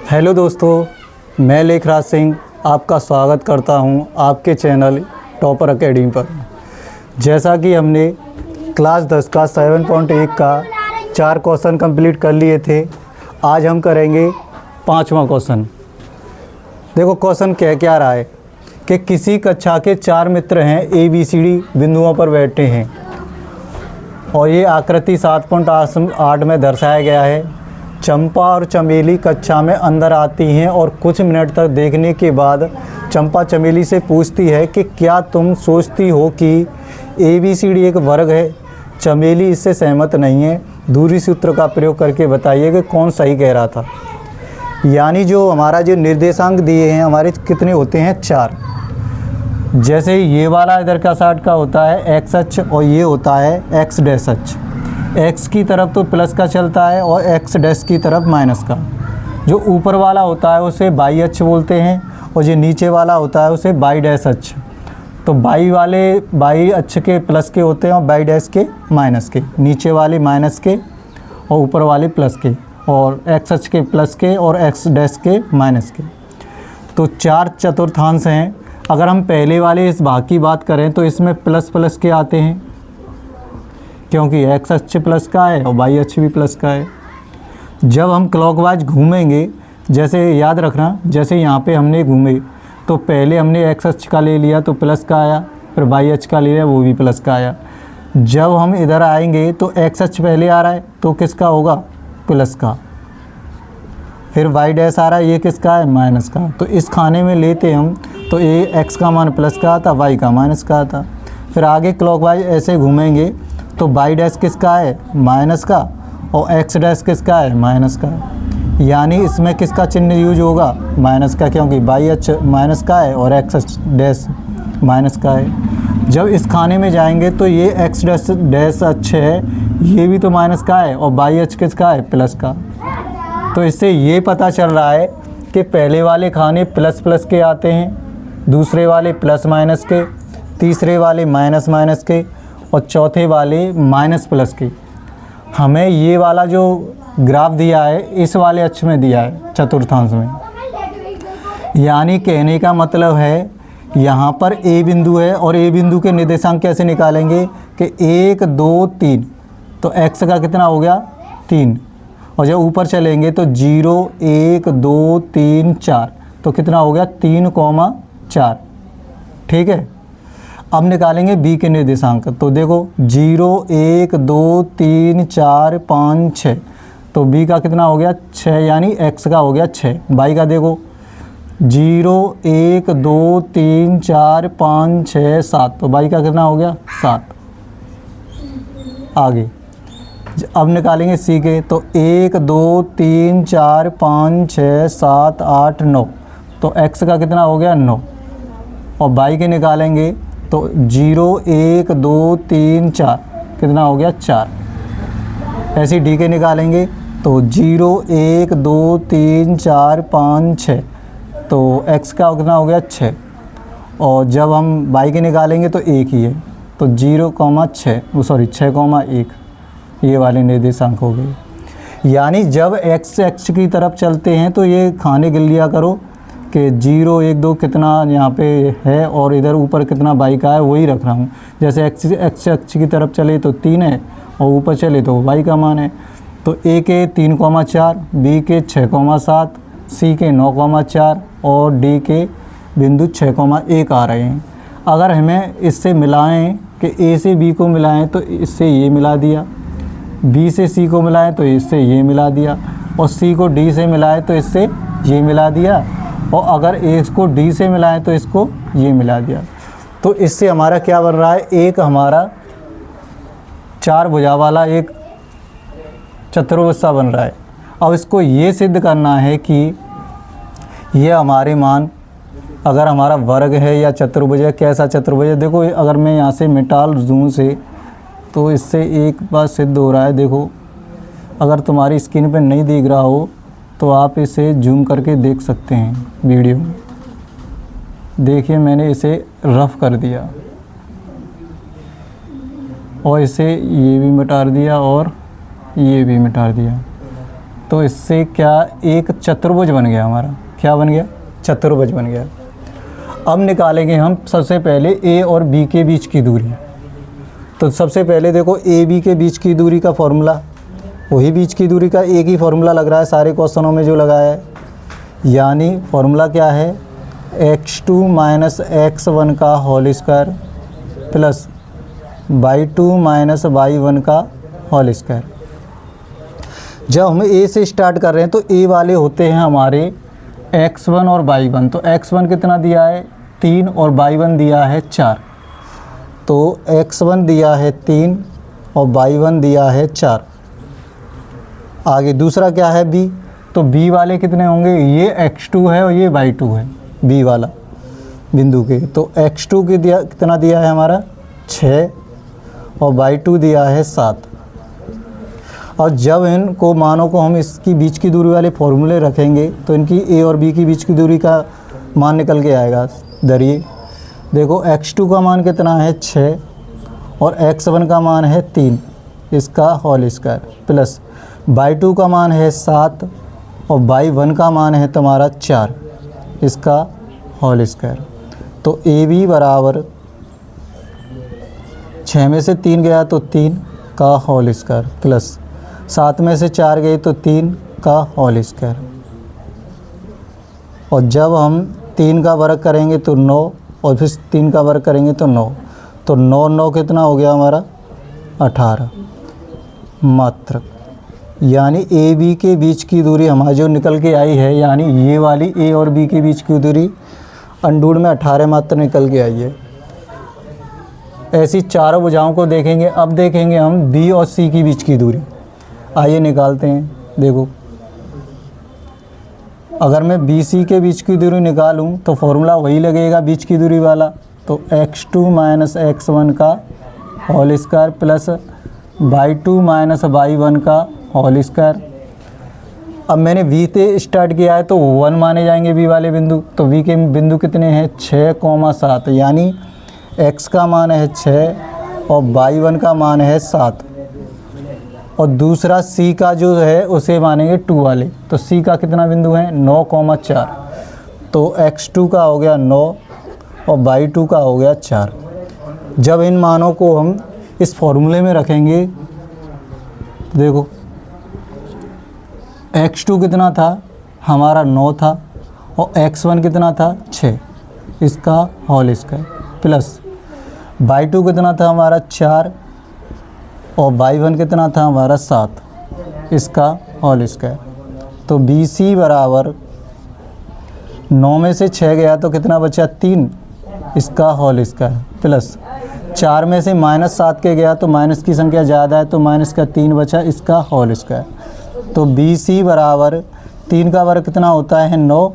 Hello दोस्तों, मैं लेखराज सिंह आपका स्वागत करता हूं आपके चैनल टॉपर एकेडमी पर। जैसा कि हमने क्लास 10 का 7.1 का 4 क्वेश्चन कंप्लीट कर लिए थे, आज हम करेंगे 5वां क्वेश्चन। देखो क्वेश्चन क्या रहा है कि किसी कक्षा के 4 मित्र हैं, ABCD बिंदुओं पर बैठे हैं और ये आकृति 7.8 में दर्शाया गया है। चंपा और चमेली कक्षा में अंदर आती हैं और कुछ मिनट तक देखने के बाद चंपा चमेली से पूछती है कि क्या तुम सोचती हो कि ABCD एक वर्ग है। चमेली इससे सहमत नहीं है। दूरी सूत्र का प्रयोग करके बताइए कि कौन सही कह रहा था। यानी जो हमारा जो निर्देशांक दिए हैं हमारे कितने होते हैं, 4। जैसे ये वाला इधर का साइड का होता है x अक्ष और ये होता है x डैश अक्ष। x की तरफ तो प्लस का चलता है और x डैश की तरफ माइनस का। जो ऊपर वाला होता है उसे y अक्ष बोलते हैं और जो नीचे वाला होता है उसे y डैश अक्ष। तो y अक्ष के प्लस के होते हैं और y डैश के माइनस के। नीचे वाले माइनस के और ऊपर वाले प्लस के, और x अक्ष के प्लस के और x डैश के माइनस के। तो 4 चतुर्थांश हैं। अगर हम पहले वाले इस भाग की बात करें तो इसमें प्लस प्लस के आते हैं, क्योंकि x अक्ष प्लस का है और y अक्ष भी प्लस का है। जब हम क्लॉकवाइज घूमेंगे, जैसे याद रखना, जैसे यहाँ पे हमने घूमे तो पहले हमने x अक्ष का ले लिया तो प्लस का आया, फिर y अक्ष का ले लिया वो भी प्लस का आया। जब हम इधर आएंगे तो x अक्ष पहले आ रहा है तो किसका होगा, प्लस का। फिर y डैश आ रहा है, ये किसका है, माइनस का। तो इस खाने में लेते हम तो ये x का मान प्लस का आता, y का माइनस का आता। फिर आगे क्लॉकवाइज ऐसे घूमेंगे तो y डैश किसका है, माइनस का, और x डैश किसका है, माइनस का। यानी इसमें किसका चिन्ह यूज होगा, माइनस का, क्योंकि y अक्ष माइनस का है और x डैश माइनस का है। जब इस खाने में जाएंगे तो ये x डैश अक्ष है, ये भी तो माइनस का है, और y अक्ष किसका है, प्लस का। तो इससे ये पता चल रहा है कि पहले वाले खाने प्लस प्लस के आते हैं, दूसरे वाले प्लस माइनस के, तीसरे वाले माइनस माइनस के और चौथे वाले माइनस प्लस के। हमें ये वाला जो ग्राफ दिया है इस वाले अक्ष में दिया है, चतुर्थांश में। यानी कहने का मतलब है यहाँ पर A बिंदु है और A बिंदु के निर्देशांक कैसे निकालेंगे कि 1 2 3, तो x का कितना हो गया, 3। और जब ऊपर चलेंगे तो 0 1 2 3 4, तो कितना हो गया, 3,4। ठीक है। अब निकालेंगे B के निर्देशांक। तो देखो 0 1 2 3 4 5 6, तो B का कितना हो गया, 6, यानी x का हो गया 6। y का देखो 0 1 2 3 4 5 6 7, तो y का कितना हो गया, 7। आगे अब निकालेंगे C के, तो 1 2 3 4 5 6 7 8 9, तो x का कितना हो गया, 9। और y के निकालेंगे तो 0 1 2 3 4, कितना हो गया, 4। ऐसे D के निकालेंगे तो 0 1 2 3 4 5 6, तो x का कितना हो गया, 6। और जब हम y के निकालेंगे तो 1 ही है, तो 6,1 ये वाले निर्देशांक हो गए। यानी जब x अक्ष की तरफ चलते हैं तो ये खाने गिन लिया करो कि 0 1 2 कितना यहाँ पे है और इधर ऊपर कितना y का है, वही रख रहा हूँ। जैसे x अक्ष की तरफ चले तो 3 है और ऊपर चले तो y का मान है। तो A के 3,4, B के 6,7, C के 9,4 और D के बिंदु 6,1 आ रहे हैं। अगर हमें इससे मिलाएं कि A से B को मिलाएं तो इससे ये मिला दिया, B से C को मिलाएं तो इससे ये मिला दिया, और C को D से मिलाएं तो इससे ये मिला दिया, और अगर A को D से मिलाएं तो इसको ये मिला दिया। तो इससे हमारा क्या बन रहा है, एक हमारा 4 भुजा वाला एक चतुर्भुज सा बन रहा है। अब इसको ये सिद्ध करना है कि ये हमारे मान, अगर हमारा वर्ग है या चतुर्भुज है, कैसा चतुर्भुज है। देखो अगर मैं यहाँ से मिटाल दूँ से तो इससे एक बात सिद्ध हो रहा है। देखो अगर तुम्हारी स्क्रीन पर नहीं दिख रहा हो तो आप इसे जूम करके देख सकते हैं वीडियो में। देखिए मैंने इसे रफ़ कर दिया और इसे ये भी मिटा दिया और ये भी मिटा दिया। तो इससे क्या एक चतुर्भुज बन गया हमारा, क्या बन गया, चतुर्भुज बन गया। अब निकालेंगे हम सबसे पहले ए और बी के बीच की दूरी। तो सबसे पहले देखो ए बी के बीच की दूरी का फॉर्मूला, वही बीच की दूरी का एक ही फॉर्मूला लग रहा है सारे क्वेश्चनों में जो लगाया है, यानी फॉर्मूला क्या है, x2 माइनस x1 का whole square plus y2 minus y1 का होल स्क्वायर। जब हम a से स्टार्ट कर रहे हैं तो a वाले होते हैं हमारे x1 और y1। तो x1 कितना दिया है 3 और y1 दिया है 4। तो x1 दिया है 3 और y1 दिया है 4। आगे दूसरा क्या है b, तो b वाले कितने होंगे, ये x2 है और ये y2 है b वाला बिंदु के। तो x2 के दिया कितना दिया है हमारा 6 और y2 दिया है 7। और जब इनको मानों को हम इसकी बीच की दूरी वाले फॉर्मूले रखेंगे तो इनकी a और b की बीच की दूरी का मान निकल के आएगा। दरिए देखो x2 का मान कितना है 6 और x1 का मान है 3, इसका होल स्क्वायर प्लस y2 का मान है 7 और y1 का मान है तुम्हारा 4, इसका होल स्क्वायर। तो ए बी बराबर 6 में से 3 गया तो 3 का होल स्क्वायर प्लस 7 में से 4 गए तो 3 का होल स्क्वायर। और जब हम 3 का वर्ग करेंगे तो 9 और फिर 3 का वर्ग करेंगे तो 9। तो 9 9 कितना हो गया हमारा 18 मात्र। यानी ए बी के बीच की दूरी हमारी जो निकल के आई है, यानी ये वाली ए और बी के बीच की दूरी अंडूर में 18 मात्र निकल के आई है। ऐसी चारों भुजाओं को देखेंगे। अब देखेंगे हम बी और सी की बीच की दूरी। आइए निकालते हैं। देखो अगर मैं बी सी के बीच की दूरी निकालूं तो फॉर्मूला वही लगेगा बीच की दूरी वाला। तो x2 माइनस x1 का whole square plus y2 minus y1 का होल स्क्वायर। अब मैंने v से स्टार्ट किया है तो 1 माने जाएंगे v वाले बिंदु। तो v के बिंदु कितने हैं 6,7, यानी x का मान है 6 और y1 का मान है 7। और दूसरा c का जो है उसे मानेंगे 2 वाले। तो c का कितना बिंदु है 9,4। तो x2 का हो गया 9 और y2 का हो गया 4। जब इन मानों को हम इस फॉर्मूले में रखेंगे, देखो x2 कितना था हमारा 9 था और x1 कितना था 6, इसका होल स्क्वायर प्लस y2 कितना था हमारा 4 और y1 कितना था हमारा 7, इसका होल स्क्वायर। तो BC बराबर 9 में से 6 गया तो कितना बचा 3, इसका होल स्क्वायर प्लस 4 में से -7 के गया तो माइनस की संख्या ज़्यादा है तो माइनस का 3 बचा, इसका होल स्क्वायर। तो BC बराबर 3 का वर्ग कितना होता है 9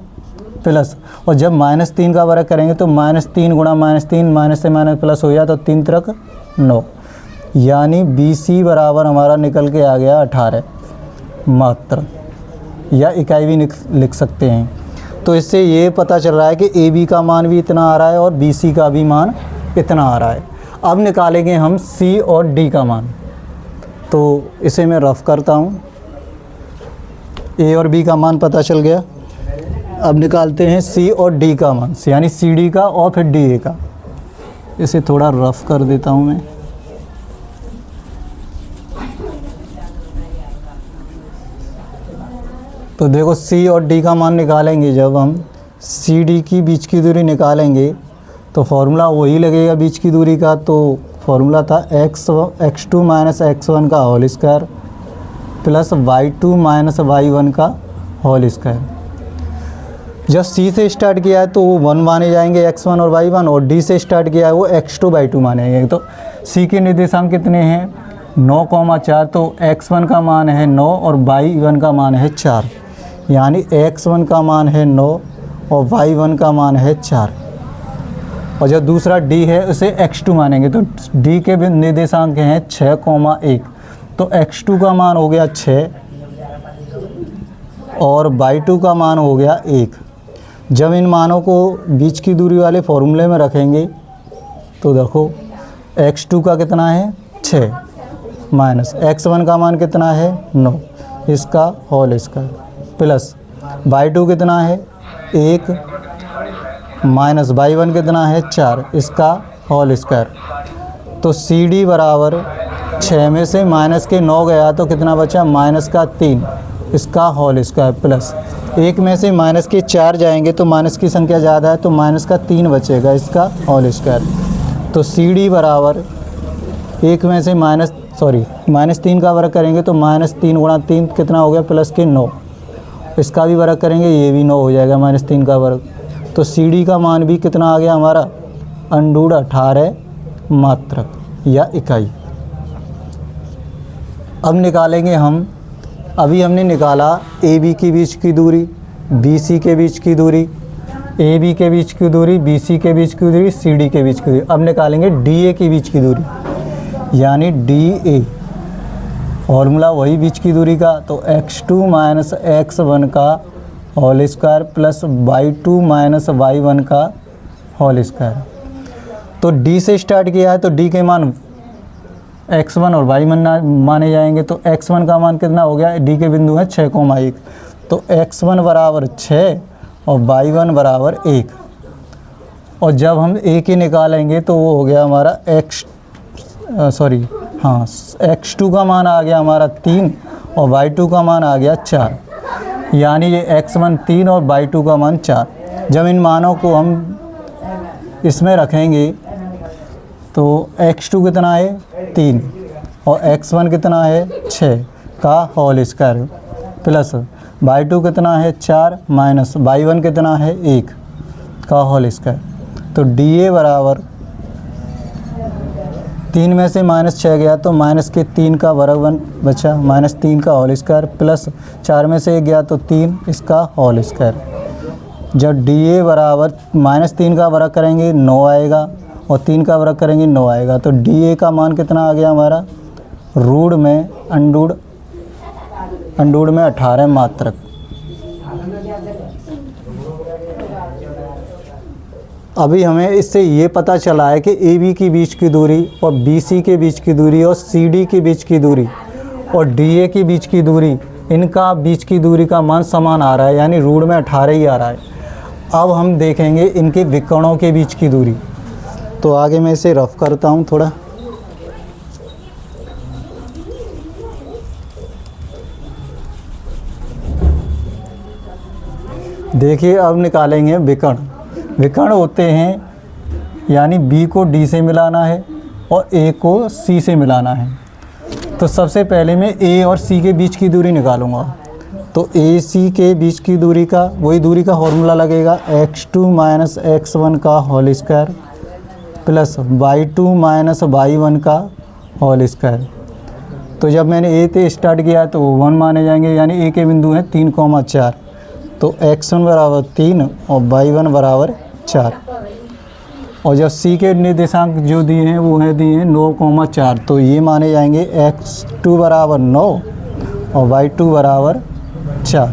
प्लस, और जब -3 का वर्ग करेंगे तो -3 गुणा -3 माइनस से माइनस प्लस हो गया तो 3 त्रिक 9, यानी BC बराबर हमारा निकल के आ गया 18 मात्र, या इकाई भी लिख सकते हैं। तो इससे ये पता चल रहा है कि AB का मान भी इतना आ रहा है और BC का भी मान इतना आ रहा है। अब निकालेंगे हम C और D का मान। तो इसे मैं रफ करता हूँ। A और B का मान पता चल गया। अब निकालते हैं C और D का मान, यानी CD का और फिर DA का। इसे थोड़ा रफ कर देता हूँ मैं। तो देखो C और D का मान निकालेंगे। जब हम CD की बीच की दूरी निकालेंगे तो फॉर्मूला वही लगेगा बीच की दूरी का। तो फॉर्मूला था x2 माइनस x1 का whole square plus y2 minus y1 का होल स्क्वायर। जब C से स्टार्ट किया है तो वो 1 माने जाएंगे x1 और y1, और D से स्टार्ट किया है वो x2 y2 माने जाएंगे। तो C के निर्देशांक कितने हैं 9,4। तो x1 का मान है 9 और y1 का मान है 4, यानी x1 का मान है 9 और y1 का मान है 4। और जो दूसरा D है उसे x2 मानेंगे। तो D के भी निर्देशांक हैं 6,1। तो x2 का मान हो गया 6 और y2 का मान हो गया 1। जब इन मानों को बीच की दूरी वाले फॉर्मूले में रखेंगे तो देखो x2 का कितना है 6 माइनस x1 का मान कितना है 9, इसका होल स्क्वायर प्लस y2 कितना है 1 माइनस y1 कितना है 4 इसका होल स्क्वायर। तो CD बराबर 6 में से माइनस के 9 गया तो कितना बचा माइनस का 3 इसका होल स्क्वायर प्लस 1 में से माइनस के 4 जाएंगे तो माइनस की संख्या ज़्यादा है तो माइनस का 3 बचेगा इसका होल स्क्वायर। तो CD बराबर 1 में से माइनस 3 का वर्ग करेंगे तो -3 गुणा 3 कितना हो गया प्लस के 9 इसका भी वर्ग करेंगे ये भी 9 हो जाएगा -3 का वर्ग। तो CD का मान भी कितना आ गया हमारा √18 मात्रक या इकाई। अब निकालेंगे हम, अभी हमने निकाला AB के बीच की दूरी, BC के बीच की दूरी, AB के बीच की दूरी, BC के बीच की दूरी, CD के बीच की दूरी। अब निकालेंगे DA के बीच की दूरी यानी DA, फॉर्मूला वही बीच की दूरी का। तो x2 माइनस x1 का whole square plus y2 minus y1 का होल स्क्वायर। तो D से स्टार्ट किया है तो D के मान x1 और y1 माने जाएंगे। तो x1 का मान कितना हो गया, D के बिंदु है 6,1 तो x1 बराबर 6 और y1 बराबर 1। और जब हम a के निकालेंगे तो वो हो गया हमारा x2 का मान आ गया हमारा 3 और y2 का मान आ गया 4 यानी ये x1 3 और y2 का मान 4। जब इन मानों को हम इसमें रखेंगे तो x2 कितना है 3 और x1 कितना है 6 का होल स्क्वायर प्लस y2 कितना है 4 माइनस y1 कितना है 1 का होल स्क्वायर। तो DA बराबर 3 में से -6 गया तो माइनस के 3 का वर्ग बचा -3 का होल स्क्वायर प्लस 4 में से 1 गया तो 3 इसका होल स्क्वायर। जब DA बराबर -3 का वर्ग करेंगे 9 आएगा और 3 का वर्ग करेंगे 9 आएगा। तो DA का मान कितना आ गया हमारा अंडूड में 18 मात्रक। अभी हमें इससे ये पता चला है कि AB के बीच की दूरी और BC के बीच की दूरी और CD के बीच की दूरी और DA के बीच की दूरी, इनका बीच की दूरी का मान समान आ रहा है यानी √18 ही आ रहा है। अब हम देखेंगे इनके विकर्णों के बीच की दूरी। तो आगे मैं इसे रफ करता हूँ थोड़ा। देखिए अब निकालेंगे विकर्ण। विकर्ण होते हैं यानी B को D से मिलाना है और A को C से मिलाना है। तो सबसे पहले मैं A और C के बीच की दूरी निकालूंगा। तो AC के बीच की दूरी का वही दूरी का फॉर्मूला लगेगा x2 माइनस x1 का whole square plus y2 minus y1 का होल स्क्वायर। तो जब मैंने A से स्टार्ट किया तो 1 माने जाएंगे यानी A के बिंदु हैं 3,4 तो x1 बराबर 3 और y1 बराबर 4। और जब C के निर्देशांक जो दिए हैं वो है दिए हैं 9,4 तो ये माने जाएंगे x2 बराबर 9 और y2 बराबर 4।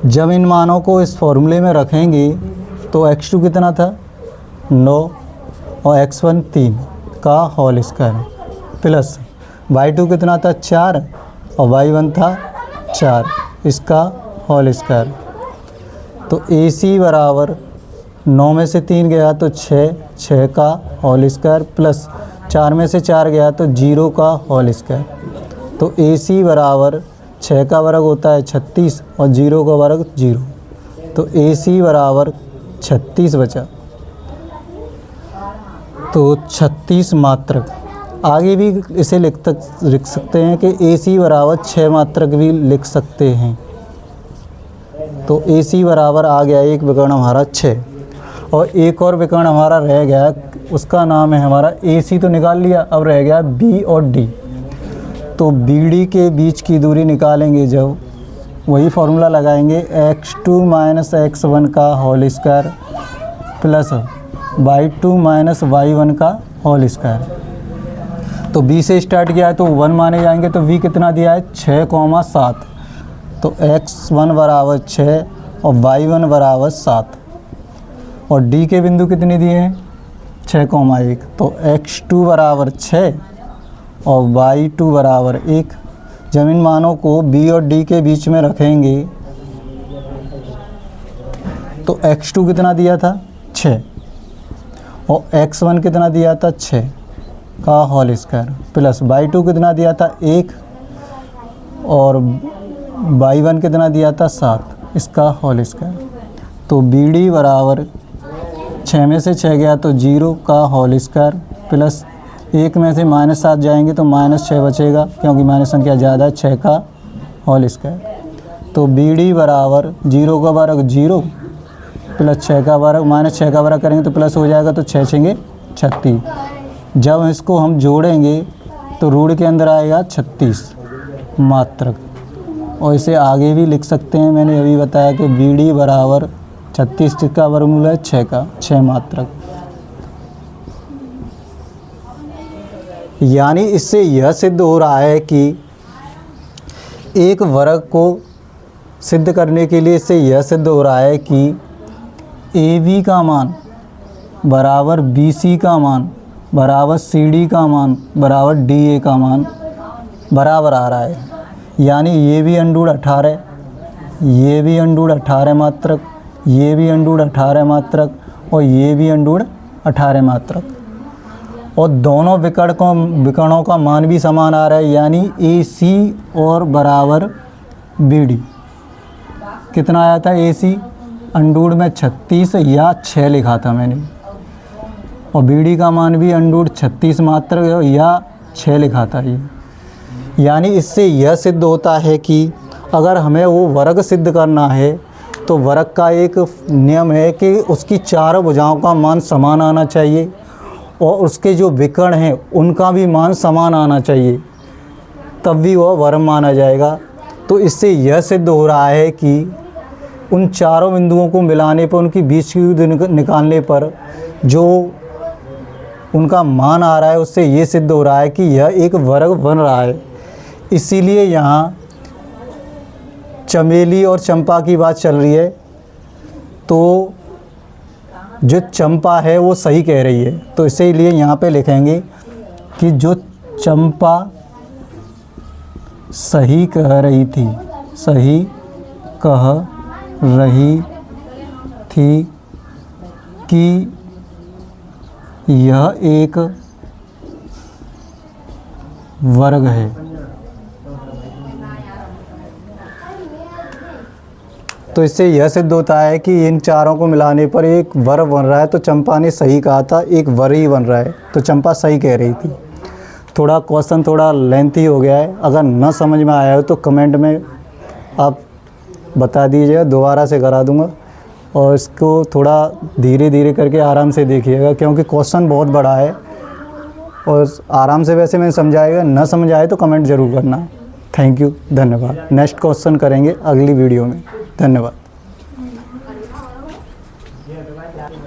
जब इन मानों को इस फॉर्मूले में रखेंगे तो x2 कितना था 9 और x1 3 का होल स्क्वायर प्लस y2 कितना था 4 और y1 था 4 इसका होल स्क्वायर। तो AC बराबर 9 में से 3 गया तो 6 का होल स्क्वायर प्लस 4 में से 4 गया तो 0 का होल स्क्वायर। तो AC बराबर 6 का वर्ग होता है 36 और 0 का वर्ग 0 तो AC बराबर 36 बचा। तो 36 मात्रक। आगे भी इसे लिख सकते हैं कि AC बराबर 6 मात्रक भी लिख सकते हैं। तो AC बराबर आ गया एक विकर्ण हमारा 6 और एक और विकर्ण हमारा रह गया उसका नाम है हमारा AC तो निकाल लिया, अब रह गया B और D। तो BD के बीच की दूरी निकालेंगे जब वही फॉर्मूला लगाएंगे x2 माइनस x1 का whole square plus y2 minus y1 का होल स्क्वायर। तो B से स्टार्ट किया है तो 1 माने जाएंगे तो V कितना दिया है 6,7 तो x1 बराबर 6 और y1 बराबर 7 और D के बिंदु कितने दिए हैं 6,1 तो x2 बराबर 6 और y2 बराबर 1। जब इन मानों को b और d के बीच में रखेंगे तो x2 कितना दिया था 6 और x1 कितना दिया था 6 का होल स्क्वायर प्लस y2 कितना दिया था 1 और y1 कितना दिया था 7 इसका होल स्क्वायर। तो BD बराबर 6 में से 6 गया तो 0 का होल स्क्वायर प्लस 1 में से -7 जाएंगे तो -6 बचेगा क्योंकि माइनस संख्या ज़्यादा है 6 का होल स्क्वायर। तो BD बराबर 0 का वर्ग 0 प्लस 6 का वर्ग -6 का वर्ग करेंगे तो प्लस हो जाएगा तो 6 6 36। जब इसको हम जोड़ेंगे तो रूट के अंदर आएगा 36 मात्रक। और इसे आगे भी लिख सकते हैं, मैंने अभी बताया कि BD बराबर 36 का वर्गमूल है 6 का 6 मात्रक। यानी इससे यह सिद्ध हो रहा है कि एक वर्ग को सिद्ध करने के लिए इससे यह सिद्ध हो रहा है कि AB का मान बराबर BC का मान बराबर CD का मान बराबर DA का मान बराबर आ रहा है। यानी ये भी अंडूड 18, ये भी अंडूड 18 मात्रक, ये भी अंडूड 18 मात्रक और ये भी अंडूड 18 मात्रक। और दोनों विकर्णों का मान भी समान आ रहा है। यानी AC और बराबर BD कितना आया था AC अंडूड में 36 या 6 लिखा था मैंने, और BD का मान भी अंडूड 36 मात्रक या 6 लिखा था ये। यानी इससे यह सिद्ध होता है कि अगर हमें वो वर्ग सिद्ध करना है तो वर्ग का एक नियम है कि उसकी चारों भुजाओं का मान समान आना चाहिए और उसके जो विकर्ण हैं उनका भी मान समान आना चाहिए, तब भी वह वर्ग माना जाएगा। तो इससे यह सिद्ध हो रहा है कि उन चारों बिंदुओं को मिलाने पर उनकी बीच की दूरी निकालने पर जो उनका मान आ रहा है उससे ये सिद्ध हो रहा है कि यह एक वर्ग बन रहा है। इसीलिए यहाँ चमेली और चंपा की बात चल रही है, तो जो चंपा है वो सही कह रही है। तो इसीलिए यहाँ पे लिखेंगे कि जो चंपा सही कह रही थी, सही कह रही थी कि यह एक वर्ग है। तो इससे यह सिद्ध होता है कि इन चारों को मिलाने पर एक वर्ग बन रहा है। तो चंपा ने सही कहा था, एक वर्ग ही बन रहा है, तो चंपा सही कह रही थी। थोड़ा क्वेश्चन थोड़ा लेंथी हो गया है, अगर न समझ में आया हो तो कमेंट में आप बता दीजिएगा, दोबारा से करा दूंगा। और इसको थोड़ा धीरे धीरे करके आराम से देखिएगा क्योंकि क्वेश्चन बहुत बड़ा है और आराम से वैसे मैंने समझाएगा, न समझ आए तो कमेंट ज़रूर करना। थैंक यू, धन्यवाद। नेक्स्ट क्वेश्चन करेंगे अगली वीडियो में। धन्यवाद।